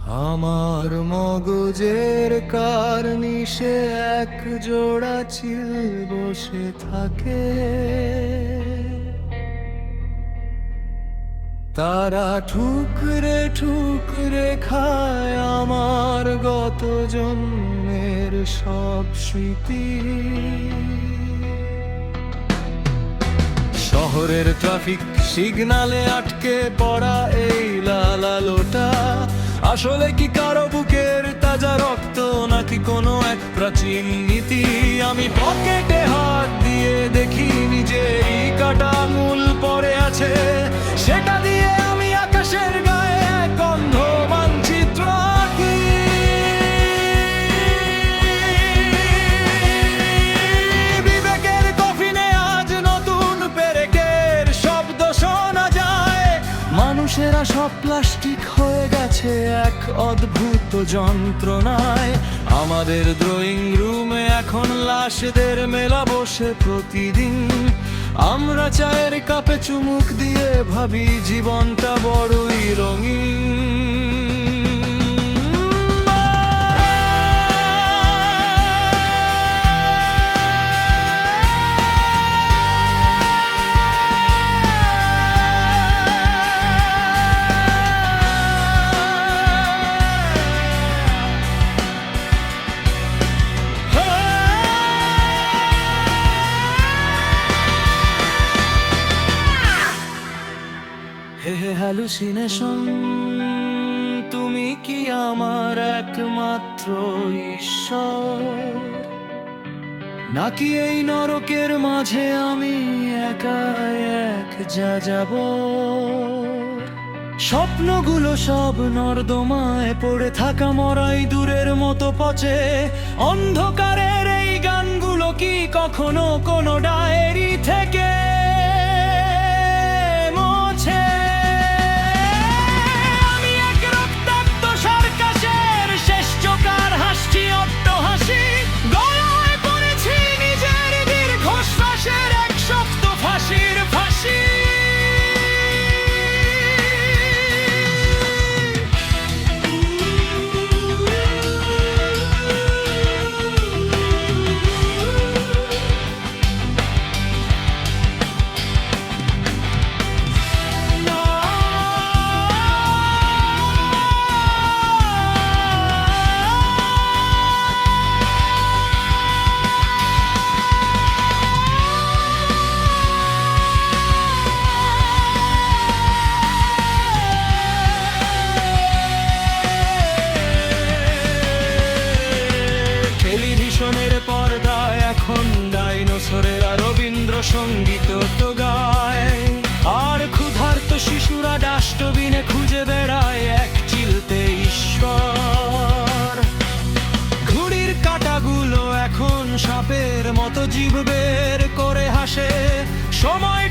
আমার মগজের কার্নিশে এক জোড়া চিল বসে থাকে, তারা ঠুকরে ঠুকরে খায় আমার গত জন্মের সব স্মৃতি। শহরের ট্রাফিক সিগনালে আটকে পড়া এই লাল আলোটা আসলে কি কারো বুকের তাজা রক্ত, নাকি কোনো এক প্রাচীন নীতি? আমি পকেটে হাত দিয়ে দেখি নিজেরই কাটা আঙুল পড়ে আছে, সেটা দিয়ে আমি আকাশের গায়ে এক অন্ধ মানচিত্র আঁকি। বিবেকের কফিনে আজ নতুন পেরেকের শব্দ শোনা যায়, মানুষেরা সব প্লাস্টিক হয়ে গেছে এক অদ্ভুত যন্ত্রণায়। আমাদের ড্রয়িং রুমে এখন লাশদের মেলা বসে প্রতিদিন, আমরা চায়ের কাপে চুমুক দিয়ে ভাবি জীবনটা বড়ই রঙিন। হ্যালুসিনেশন, তুমি কি আমার একমাত্র ঈশ্বর, নাকি এই নরকের মাঝে আমি একা এক যাব? স্বপ্নগুলো সব নর্দমায় পড়ে থাকা মরাই দূরের মতো পচে, অন্ধকারের এই গানগুলো কি কখনো কোনো ডায়েরি থেকে পর্দায় এখন ডাইনোসরেরা রবীন্দ্রসঙ্গীত তো গায়, আর ক্ষুধার্ত শিশুরা ডাস্টবিনে খুঁজে বেড়ায় এক চিলতে ঈশ্বর। ঘুড়ির কাঁটাগুলো এখন সাপের মতো জিভ বের করে হাসে, সময়